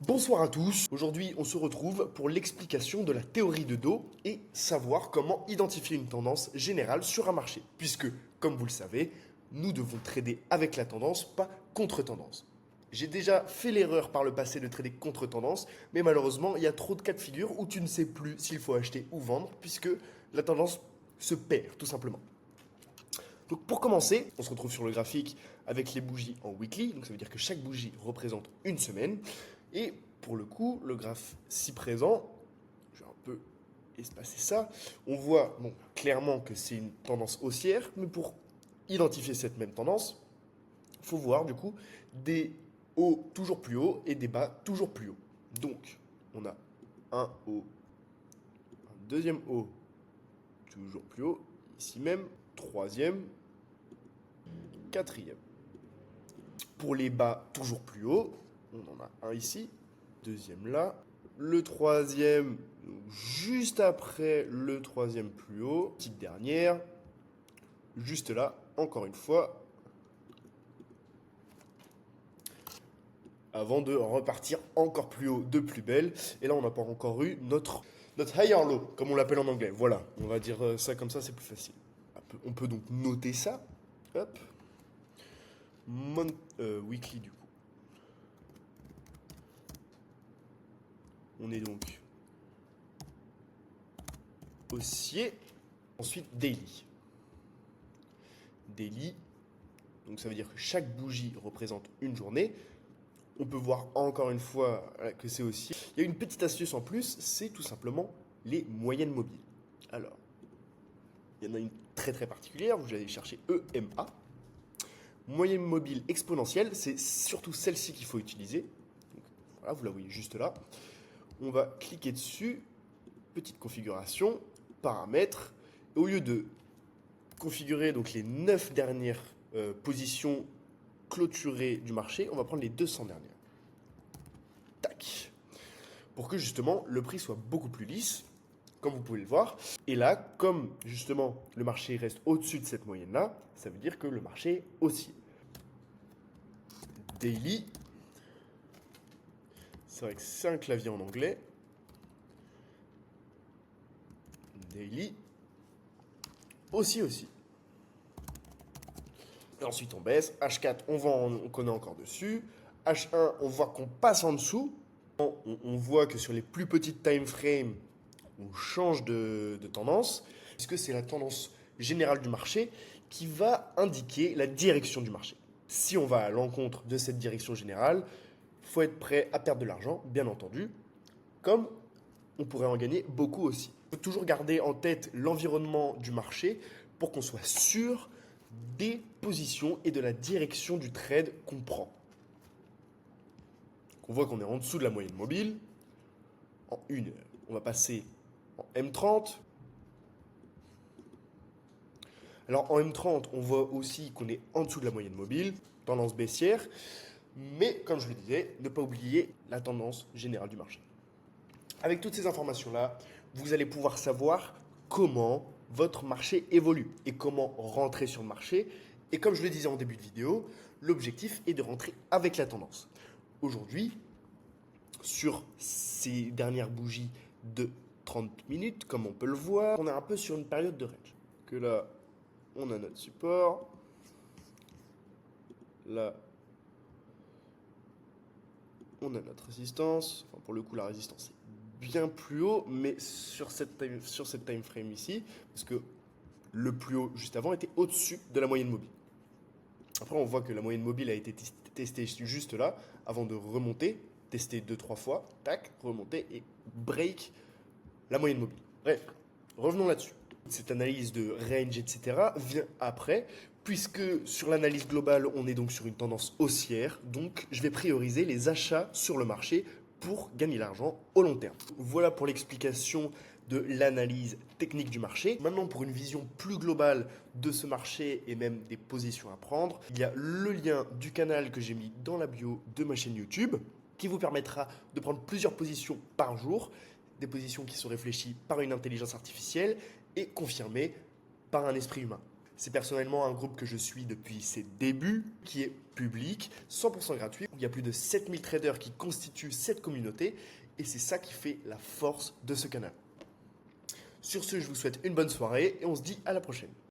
Bonsoir à tous, aujourd'hui on se retrouve pour l'explication de la théorie de dos et savoir comment identifier une tendance générale sur un marché. Puisque, comme vous le savez, nous devons trader avec la tendance, pas contre tendance. J'ai déjà fait l'erreur par le passé de trader contre tendance, mais malheureusement il y a trop de cas de figure où tu ne sais plus s'il faut acheter ou vendre, puisque la tendance se perd tout simplement. Donc pour commencer, on se retrouve sur le graphique avec les bougies en weekly, donc ça veut dire que chaque bougie représente une semaine. Et pour le coup, le graphe ci-présent, je vais un peu espacer ça, on voit bon, clairement que c'est une tendance haussière, mais pour identifier cette même tendance, il faut voir du coup des hauts toujours plus hauts et des bas toujours plus hauts. Donc on a un haut, un deuxième haut toujours plus haut, ici même, troisième, quatrième. Pour les bas toujours plus hauts, on en a un ici, deuxième là, le troisième juste après le troisième plus haut, petite dernière, juste là, encore une fois, avant de repartir encore plus haut, de plus belle. Et là, on n'a pas encore eu notre higher low, comme on l'appelle en anglais. Voilà, on va dire ça comme ça, c'est plus facile. On peut donc noter ça. Hop. Weekly du coup. On est donc haussier. Ensuite, daily. Daily, donc ça veut dire que chaque bougie représente une journée. On peut voir encore une fois que c'est aussi. Il y a une petite astuce en plus, c'est tout simplement les moyennes mobiles. Alors, il y en a une très très particulière, vous allez chercher EMA. Moyenne mobile exponentielle, c'est surtout celle-ci qu'il faut utiliser. Donc, voilà, vous la voyez juste là. On va cliquer dessus, petite configuration, paramètres. Au lieu de configurer donc les 9 dernières positions clôturées du marché, on va prendre les 200 dernières. Tac. Pour que justement le prix soit beaucoup plus lisse, comme vous pouvez le voir. Et là, comme justement le marché reste au-dessus de cette moyenne-là, ça veut dire que le marché oscille. Daily, c'est vrai que c'est un clavier en anglais. Daily, aussi. Et ensuite on baisse. H4, on connaît encore dessus. H1, on voit qu'on passe en dessous. On voit que sur les plus petites time frames, on change de tendance, puisque c'est la tendance générale du marché qui va indiquer la direction du marché. Si on va à l'encontre de cette direction générale, il faut être prêt à perdre de l'argent, bien entendu, comme on pourrait en gagner beaucoup aussi. Il faut toujours garder en tête l'environnement du marché pour qu'on soit sûr des positions et de la direction du trade qu'on prend. On voit qu'on est en dessous de la moyenne mobile. En une heure, on va passer en M30. Alors en M30, on voit aussi qu'on est en dessous de la moyenne mobile, tendance baissière. Mais comme je le disais, ne pas oublier la tendance générale du marché. Avec toutes ces informations-là, vous allez pouvoir savoir comment votre marché évolue et comment rentrer sur le marché. Et comme je le disais en début de vidéo, l'objectif est de rentrer avec la tendance. Aujourd'hui, sur ces dernières bougies de 30 minutes, comme on peut le voir, on est un peu sur une période de range. Que là, on a notre support. Là, on a notre résistance. Enfin, pour le coup, la résistance est bien plus haut, mais sur cette time frame ici, parce que le plus haut juste avant était au-dessus de la moyenne mobile. Après, on voit que la moyenne mobile a été testée juste là, avant de remonter, tester 2-3 fois, tac, remonter et break la moyenne mobile. Bref, revenons là-dessus. Cette analyse de range, etc. vient après, puisque sur l'analyse globale, on est donc sur une tendance haussière, donc je vais prioriser les achats sur le marché pour gagner l'argent au long terme. Voilà pour l'explication de l'analyse technique du marché. Maintenant, pour une vision plus globale de ce marché et même des positions à prendre, il y a le lien du canal que j'ai mis dans la bio de ma chaîne YouTube qui vous permettra de prendre plusieurs positions par jour, des positions qui sont réfléchies par une intelligence artificielle et confirmées par un esprit humain. C'est personnellement un groupe que je suis depuis ses débuts, qui est public, 100% gratuit, où il y a plus de 7000 traders qui constituent cette communauté, et c'est ça qui fait la force de ce canal. Sur ce, je vous souhaite une bonne soirée, et on se dit à la prochaine.